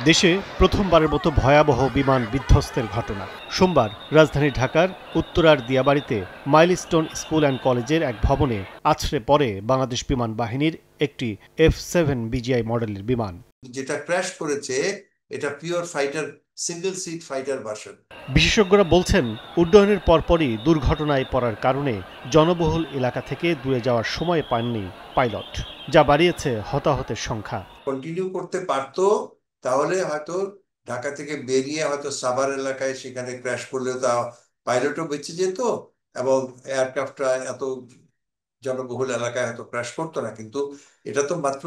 দেশে প্রথমবারের মতো ভয়াবহ বিমান বিধ্বস্তের ঘটনা। সোমবার রাজধানী ঢাকার উত্তরার দিয়াবাড়িতে মাইলস্টোন স্কুল অ্যান্ড কলেজের এক ভবনে আছড়ে পড়ে বাংলাদেশ বিমান বাহিনীর একটি F-7 BGI মডেলের বিমান। যেটা ক্র্যাশ করেছে এটা pure fighter single seat fighter version. বিশেষজ্ঞরা বলছেন, উড্ডয়নের পরপরই দুর্ঘটনায় পড়ার কারণে জনবহুল এলাকা থেকে দূরে যাওয়ার সময় পাননি পাইলট, যা বাড়িয়েছে হতাহতের সংখ্যা। কন্টিনিউ করতে পারতো তাহলে হয়তো ঢাকা থেকে বেরিয়ে হয়তো সাভার এলাকায় সেখানে ক্র্যাশ করলে তা পাইলটও বেঁচে যেত এবং এয়ারক্রাফটটা এত জনবহুল এলাকায় হয়তো ক্র্যাশ করতো না। কিন্তু এটা তো মাত্র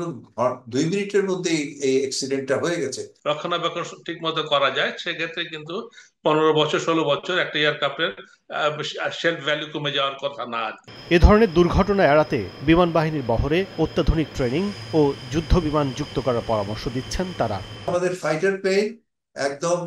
2 মিনিটের মধ্যেই এই অ্যাক্সিডেন্টটা হয়ে গেছে। রক্ষণাবেক্ষণ ঠিক মতো করা যায় সেক্ষেত্রে কিন্তু 15 বছর 16 বছর একটা এয়ারক্রাফটের শেলফ ভ্যালু কমে যাওয়ার কথা না। এ ধরনের দুর্ঘটনা এড়াতে বিমান বাহিনীর বহরে অত্যাধুনিক ট্রেনিং ও যুদ্ধ বিমান যুক্ত করার পরামর্শ দিচ্ছেন তারা। আমাদের ফাইটার প্লেন একদম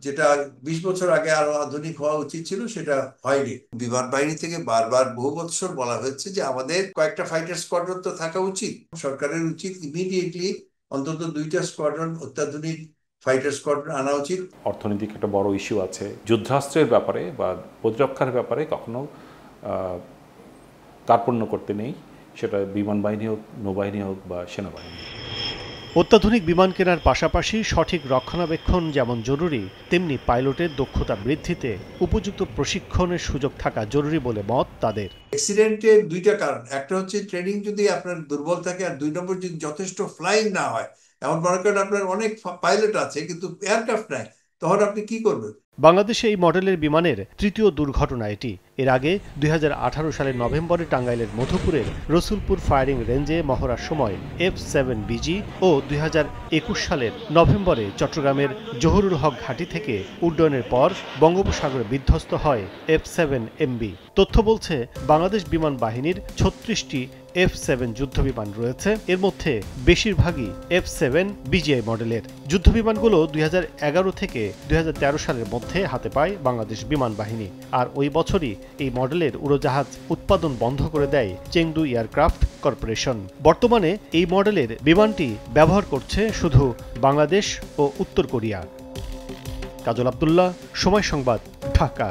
যেটা 20 বছর আগে আরো আধুনিক হওয়া উচিত ছিল সেটা হয়নি। বিমান বাহিনী থেকে বারবার বহু বছর বলা হয়েছে যে আমাদের কয়েকটা ফাইটার স্কোয়াড্রন তো থাকা উচিত। সরকারের উচিত ইমিডিয়েটলি অন্তত 2টা স্কোয়াড্রন অত্যাধুনিক ফাইটার স্কোয়াড্রন আনা উচিত। অর্থনৈতিক একটা বড় ইস্যু আছে। যুদ্ধাস্ত্রের ব্যাপারে বা প্রতিরক্ষার ব্যাপারে কখনো কার্পণ্য করতে নেই, সেটা বিমান বাহিনী হোক, নৌবাহিনী হোক বা সেনাবাহিনী। অত্যাধুনিক বিমান কেনার পাশাপাশি সঠিক রক্ষণাবেক্ষণ যেমন জরুরি, তেমনি পাইলটের দক্ষতা বৃদ্ধিতে উপযুক্ত প্রশিক্ষণের সুযোগ থাকা জরুরি বলে মত তাদের। অ্যাক্সিডেন্টের 2টা কারণ, একটা হচ্ছে ট্রেনিং যদি আপনার দুর্বল থাকে, আর 2 নম্বর যদি যথেষ্ট ফ্লাইং না হয়। এমন মনে করেন আপনার অনেক পাইলট আছে কিন্তু এয়ারক্রাফট নাই, তখন আপনি কি করবেন? বাংলাদেশে এই মডেলের বিমানের তৃতীয় দুর্ঘটনা এটি। এর আগে 2018 সালের নভেম্বরে টাঙ্গাইলের মধুপুরের রসুলপুর ফায়ারিং রেঞ্জে মহড়ার সময় F-7 BG ও 2021 সালের নভেম্বরে চট্টগ্রামের জহুরুল হক ঘাঁটি থেকে উড্ডয়নের পর বঙ্গোপসাগরে বিধ্বস্ত হয় F-7 MB। তথ্য বলছে, বাংলাদেশ বিমান বাহিনীর 36টি F-7 যুদ্ধবিমান রয়েছে, এর মধ্যে বেশিরভাগই F-7 BGI মডেলের। যুদ্ধবিমানগুলো 2011 থেকে 2013 সালের মধ্যে হাতে পায় বাংলাদেশ বিমান বাহিনী, আর ওই বছরই এই মডেলের উড়োজাহাজ উৎপাদন বন্ধ করে দেয় চেংদু এয়ারক্রাফট কর্পোরেশন। বর্তমানে এই মডেলের বিমানটি ব্যবহার করছে শুধু বাংলাদেশ ও উত্তর কোরিয়া। কাজল আব্দুল্লাহ, সময় সংবাদ, ঢাকা।